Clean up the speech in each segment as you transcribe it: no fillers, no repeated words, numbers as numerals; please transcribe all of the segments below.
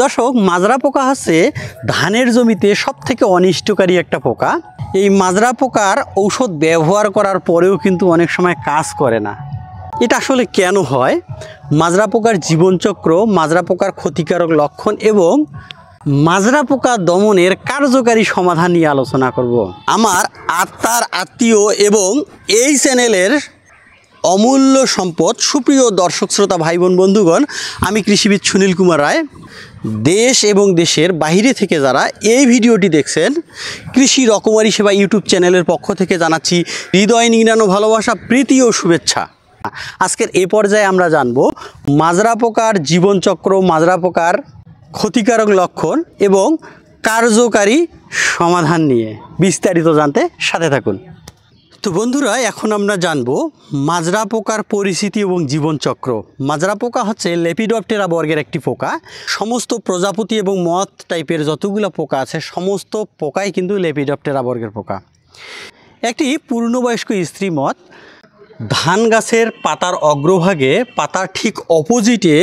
দর্শক, মাজরা পোকা হচ্ছে ধানের জমিতে সবথেকে অনিষ্টকারী একটা পোকা। এই মাজরা পোকার ঔষধ ব্যবহার করার পরেও কিন্তু অনেক সময় কাজ করে না। এটা আসলে কেন হয়? মাজরা পোকার জীবনচক্র, মাজরা পোকার ক্ষতিকারক লক্ষণ এবং মাজরা পোকা দমনের কার্যকারী সমাধান নিয়ে আলোচনা করব। আমার আত্মার আত্মীয় এবং এই চ্যানেলের অমূল্য সম্পদ সুপ্রিয় দর্শক শ্রোতা ভাই বোন বন্ধুগণ, আমি কৃষিবিদ সুনীল কুমার রায়। দেশ এবং দেশের বাইরে থেকে যারা এই ভিডিওটি দেখছেন, কৃষি রকমারি সেবা ইউটিউব চ্যানেলের পক্ষ থেকে জানাচ্ছি হৃদয় নিংড়ানো ভালোবাসা, প্রীতি ও শুভেচ্ছা। আজকের এ পর্যায়ে আমরা জানব মাজরা পোকার জীবনচক্র, মাজরা পোকার ক্ষতিকারক লক্ষণ এবং কার্যকারী সমাধান নিয়ে বিস্তারিত জানতে সাথে থাকুন। তো বন্ধুরা, এখন আমরা জানব মাজরা পোকার পরিস্থিতি এবং জীবনচক্র। মাজরা পোকা হচ্ছে লেপিডপ্টেরা বর্গের একটি পোকা। সমস্ত প্রজাপতি এবং মথ টাইপের যতগুলো পোকা আছে সমস্ত পোকাই কিন্তু লেপিডপ্টেরা বর্গের পোকা। একটি পূর্ণবয়স্ক স্ত্রী মথ ধান গাছের পাতার অগ্রভাগে, পাতার ঠিক অপোজিটে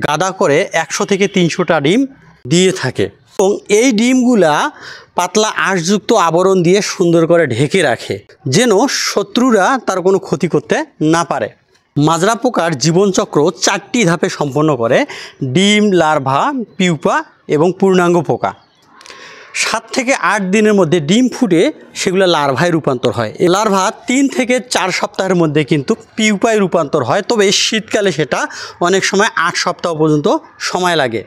গাদা করে 100 থেকে 300টা ডিম দিয়ে থাকে এবং এই ডিমগুলা পাতলা আঁশযুক্ত আবরণ দিয়ে সুন্দর করে ঢেকে রাখে, যেন শত্রুরা তার কোনো ক্ষতি করতে না পারে। মাজরা পোকার জীবনচক্র 4টি ধাপে সম্পন্ন করে: ডিম, লার্ভা, পিউপা এবং পূর্ণাঙ্গ পোকা। 7 থেকে 8 দিনের মধ্যে ডিম ফুটে সেগুলো লার্ভায় রূপান্তর হয়। এই লার্ভা 3 থেকে 4 সপ্তাহের মধ্যে কিন্তু পিউপায় রূপান্তর হয়, তবে শীতকালে সেটা অনেক সময় 8 সপ্তাহ পর্যন্ত সময় লাগে।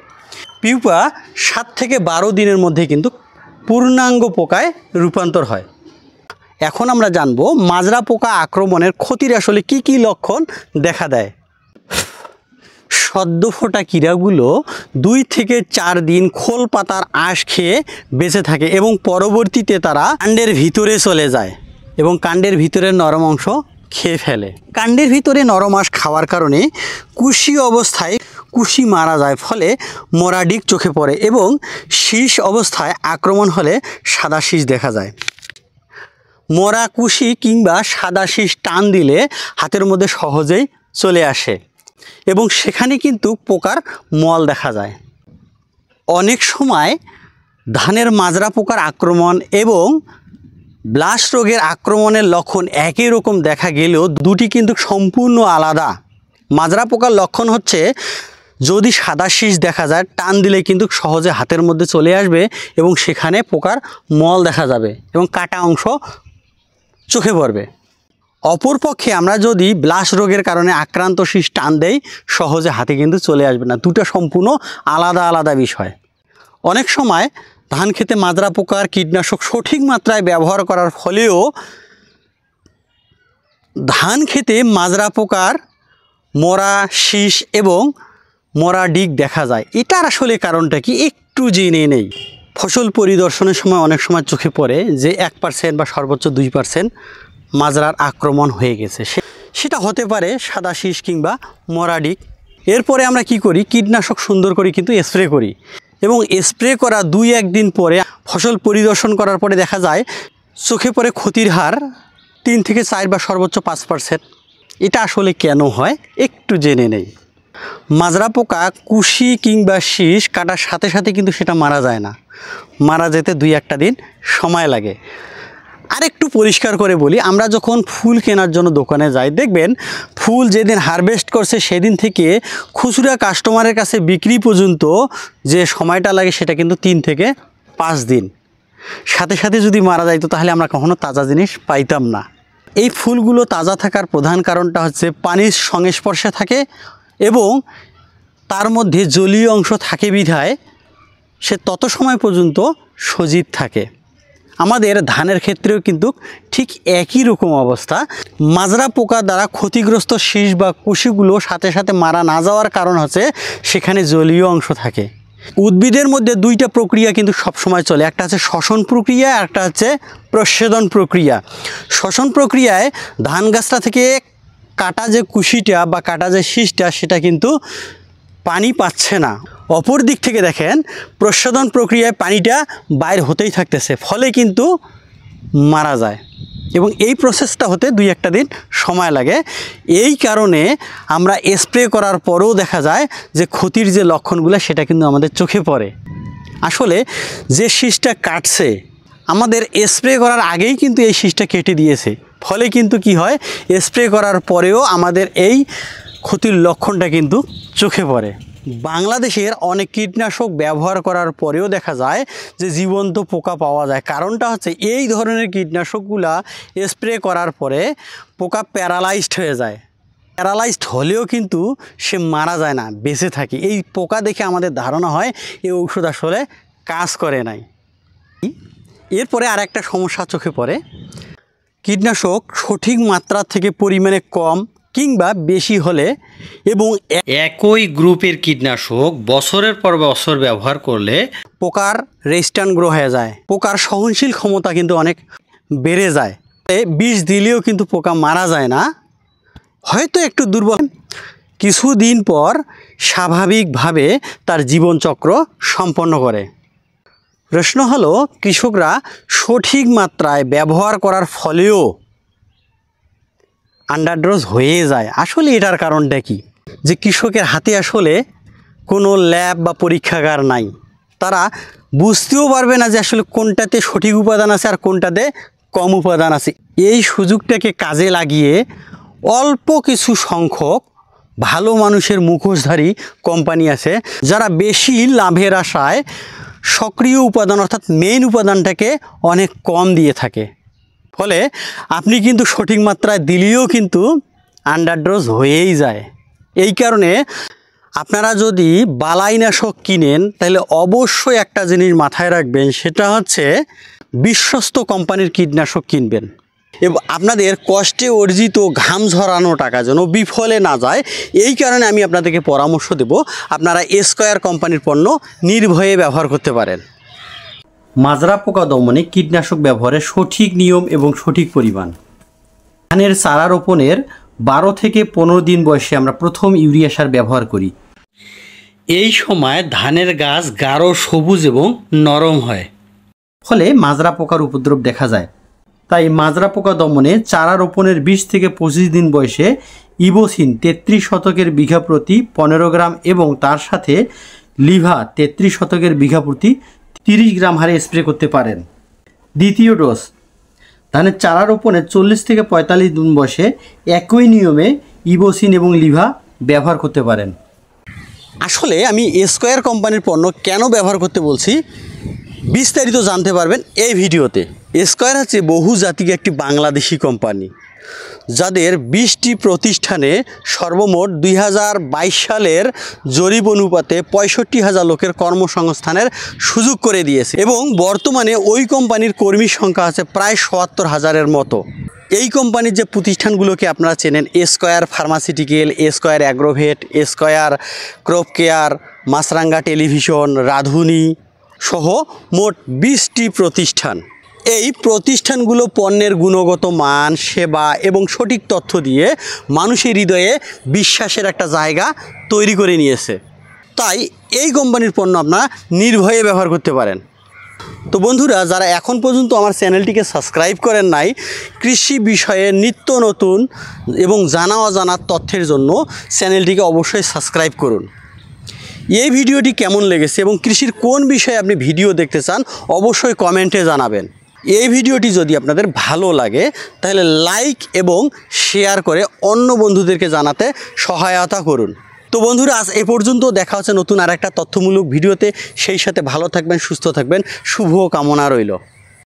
পিউপা 7 থেকে 12 দিনের মধ্যে কিন্তু পূর্ণাঙ্গ পোকায় রূপান্তর হয়। এখন আমরা জানব মাজরা পোকা আক্রমণের ক্ষতির আসলে কি কি লক্ষণ দেখা দেয়। সদ্য ফোটা কীড়াগুলো 2 থেকে 4 দিন খোল পাতার আঁশ খেয়ে বেঁচে থাকে এবং পরবর্তীতে তারা কাণ্ডের ভিতরে চলে যায় এবং কাণ্ডের ভিতরের নরম অংশ খেয়ে ফেলে। কাণ্ডের ভিতরে নরম আঁশ খাওয়ার কারণে কুশি অবস্থায় কুশি মারা যায়, ফলে মরা ডিগ চোখে পড়ে এবং শীষ অবস্থায় আক্রমণ হলে সাদা শীষ দেখা যায়। মরা কুশি কিংবা সাদা শীষ টান দিলে হাতের মধ্যে সহজেই চলে আসে এবং সেখানে কিন্তু পোকার মল দেখা যায়। অনেক সময় ধানের মাজরা পোকার আক্রমণ এবং ব্লাস্ট রোগের আক্রমণের লক্ষণ একই রকম দেখা গেলেও দুটি কিন্তু সম্পূর্ণ আলাদা। মাজরা পোকার লক্ষণ হচ্ছে, যদি সাদা শীষ দেখা যায়, টান দিলে কিন্তু সহজে হাতের মধ্যে চলে আসবে এবং সেখানে পোকার মল দেখা যাবে এবং কাটা অংশ চোখে পড়বে। অপরপক্ষে আমরা যদি ব্লাস্ট রোগের কারণে আক্রান্ত শীষ টান দেই, সহজে হাতে কিন্তু চলে আসবে না। দুটো সম্পূর্ণ আলাদা আলাদা বিষয়। অনেক সময় ধান খেতে মাজরা পোকার কীটনাশক সঠিক মাত্রায় ব্যবহার করার ফলেও ধান খেতে মাজরা পোকার মরা শীষ এবং মরা ডিগ দেখা যায়। এটার আসলে কারণটা কি একটু জেনে নেই। ফসল পরিদর্শনের সময় অনেক সময় চোখে পড়ে যে 1% বা সর্বোচ্চ 2% মাজরার আক্রমণ হয়ে গেছে। সেটা হতে পারে সাদা শীষ কিংবা মরা ডিগ। এরপরে আমরা কি করি, কীটনাশক সুন্দর করে কিন্তু স্প্রে করি এবং স্প্রে করা 2-1 দিন পরে ফসল পরিদর্শন করার পরে দেখা যায় চোখে পড়ে ক্ষতির হার 3 থেকে 4 বা সর্বোচ্চ 5%। এটা আসলে কেন হয় একটু জেনে নেই। মাজরা পোকা কুশি কিংবা শীষ কাটার সাথে সাথে কিন্তু সেটা মারা যায় না, মারা যেতে 2-1 দিন সময় লাগে। আরেকটু পরিষ্কার করে বলি, আমরা যখন ফুল কেনার জন্য দোকানে যাই, দেখবেন ফুল যেদিন হারভেস্ট করছে সেদিন থেকে খুচরা কাস্টমারের কাছে বিক্রি পর্যন্ত যে সময়টা লাগে সেটা কিন্তু 3 থেকে 5 দিন। সাথে সাথে যদি মারা যাইতো তাহলে আমরা কখনো তাজা জিনিস পাইতাম না। এই ফুলগুলো তাজা থাকার প্রধান কারণটা হচ্ছে পানির সংস্পর্শে থাকে এবং তার মধ্যে জলীয় অংশ থাকে বিধায় সে তত সময় পর্যন্ত সজীব থাকে। আমাদের ধানের ক্ষেত্রেও কিন্তু ঠিক একই রকম অবস্থা। মাজরা পোকা দ্বারা ক্ষতিগ্রস্ত শীষ বা কুশিগুলো সাথে সাথে মারা না যাওয়ার কারণ হচ্ছে সেখানে জলীয় অংশ থাকে। উদ্ভিদের মধ্যে 2টা প্রক্রিয়া কিন্তু সবসময় চলে, একটা হচ্ছে শ্বসন প্রক্রিয়া, একটা হচ্ছে প্রচ্ছেদন প্রক্রিয়া। শ্বসন প্রক্রিয়ায় ধান গাছটা থেকে কাটা যে কুশিটা বা কাটা যে শীষটা সেটা কিন্তু পানি পাচ্ছে না। অপর দিক থেকে দেখেন প্রচ্ছেদন প্রক্রিয়ায় পানিটা বাইর হতেই থাকতেছে, ফলে কিন্তু মারা যায় এবং এই প্রসেসটা হতে 2-1 দিন সময় লাগে। এই কারণে আমরা স্প্রে করার পরেও দেখা যায় যে ক্ষতির যে লক্ষণগুলো সেটা কিন্তু আমাদের চোখে পড়ে। আসলে যে শীষটা কাটছে আমাদের স্প্রে করার আগেই কিন্তু এই শীষটা কেটে দিয়েছে, ফলে কিন্তু কি হয়, স্প্রে করার পরেও আমাদের এই ক্ষতির লক্ষণটা কিন্তু চোখে পড়ে। বাংলাদেশের অনেক কীটনাশক ব্যবহার করার পরেও দেখা যায় যে জীবন্ত পোকা পাওয়া যায়। কারণটা হচ্ছে এই ধরনের কীটনাশকগুলা স্প্রে করার পরে পোকা প্যারালাইজড হয়ে যায়। প্যারালাইজড হলেও কিন্তু সে মারা যায় না, বেঁচে থাকে। এই পোকা দেখে আমাদের ধারণা হয় এই ঔষধ আসলে কাজ করে নাই। এরপরে আর একটা সমস্যা চোখে পড়ে, কীটনাশক সঠিক মাত্রা থেকে পরিমাণে কম কিংবা বেশি হলে এবং একই গ্রুপের কীটনাশক বছরের পর বছর ব্যবহার করলে পোকার রেজিস্ট্যান্ট গ্রো হয়ে যায়, পোকার সহনশীল ক্ষমতা কিন্তু অনেক বেড়ে যায়। বিষ দিলেও কিন্তু পোকা মারা যায় না, হয়তো একটু দুর্বল, কিছুদিন পর স্বাভাবিকভাবে তার জীবনচক্র সম্পন্ন করে। প্রশ্ন হলো, কৃষকরা সঠিক মাত্রায় ব্যবহার করার ফলেও আন্ডারডোজ হয়ে যায়। আসলে এটার কারণটা কি, যে কৃষকের হাতে আসলে কোনো ল্যাব বা পরীক্ষাগার নাই, তারা বুঝতেও পারবে না যে আসলে কোনটাতে সঠিক উপাদান আছে আর কোনটাতে কম উপাদান আছে। এই সুযোগটাকে কাজে লাগিয়ে অল্প কিছু সংখ্যক ভালো মানুষের মুখোশধারী কোম্পানি আছে যারা বেশি লাভের আশায় সক্রিয় উপাদান অর্থাৎ মেইন উপাদানটাকে অনেক কম দিয়ে থাকে। ফলে আপনি কিন্তু সঠিক মাত্রায় দিলেও কিন্তু আন্ডারডোজ হয়েই যায়। এই কারণে আপনারা যদি বালাইনাশক কিনেন তাহলে অবশ্যই একটা জিনিস মাথায় রাখবেন, সেটা হচ্ছে বিশ্বস্ত কোম্পানির কীটনাশক কিনবেন এবং আপনাদের কষ্টে অর্জিত ঘাম ঝরানো টাকা যেন বিফলে না যায়। এই কারণে আমি আপনাদেরকে পরামর্শ দেব, আপনারা স্কয়ার কোম্পানির পণ্য নির্ভয়ে ব্যবহার করতে পারেন। মাজরা পোকা দমনে কীটনাশক ব্যবহারের সঠিক নিয়ম এবং সঠিক পরিমাণ। ধানের চারা রোপণের 12 থেকে 15 দিন বয়সে আমরা প্রথম ইউরিয়া সার ব্যবহার করি। এই সময় ধানের গাছ গাঢ় সবুজ এবং নরম হয়, ফলে মাজরা পোকার উপদ্রব দেখা যায়। তাই মাজরা পোকা দমনে চারা রোপণের 20 থেকে 25 দিন বয়সে ইবোসিন 33 শতকের বিঘা প্রতি 15 গ্রাম এবং তার সাথে লিভা 33 শতকের বিঘা প্রতি 30 গ্রাম হারে স্প্রে করতে পারেন। দ্বিতীয় ডোজ, ধানের চারা রোপণের 40 থেকে 45 দিন বয়সে একই নিয়মে ইবোসিন এবং লিভা ব্যবহার করতে পারেন। আসলে আমি স্কয়ার কোম্পানির পণ্য কেন ব্যবহার করতে বলছি বিস্তারিত জানতে পারবেন এই ভিডিওতে। স্কয়ার হচ্ছে বহুজাতিক একটি বাংলাদেশি কোম্পানি, যাদের 20টি প্রতিষ্ঠানে সর্বমোট 2022 সালের জরিপ অনুপাতে 65,000 লোকের কর্মসংস্থানের সুযোগ করে দিয়েছে এবং বর্তমানে ওই কোম্পানির কর্মী সংখ্যা আছে প্রায় 77,000-এর মতো। এই কোম্পানির যে প্রতিষ্ঠানগুলোকে আপনারা চেনেন, Square Pharmaceutical, Square Agrovet, Square Crop Care, Maasranga television, Radhuni সহ মোট 20টি প্রতিষ্ঠান। এই প্রতিষ্ঠানগুলো পণ্যের গুণগত মান, সেবা এবং সঠিক তথ্য দিয়ে মানুষের হৃদয়ে বিশ্বাসের একটা জায়গা তৈরি করে নিয়েছে। তাই এই কোম্পানির পণ্য আপনারা নির্ভয়ে ব্যবহার করতে পারেন। তো বন্ধুরা, যারা এখন পর্যন্ত আমার চ্যানেলটিকে সাবস্ক্রাইব করেন নাই, কৃষি বিষয়ে নিত্য নতুন এবং জানা অজানা তথ্যের জন্য চ্যানেলটিকে অবশ্যই সাবস্ক্রাইব করুন। এই ভিডিওটি কেমন লেগেছে এবং কৃষির কোন বিষয়ে আপনি ভিডিও দেখতে চান অবশ্যই কমেন্টে জানাবেন। এই ভিডিওটি যদি আপনাদের ভালো লাগে তাহলে লাইক এবং শেয়ার করে অন্য বন্ধুদেরকে জানাতে সহায়তা করুন। তো বন্ধুরা, আজ এ পর্যন্ত, দেখা হচ্ছে নতুন আর একটা তথ্যমূলক ভিডিওতে। সেই সাথে ভালো থাকবেন, সুস্থ থাকবেন, শুভ কামনা রইল।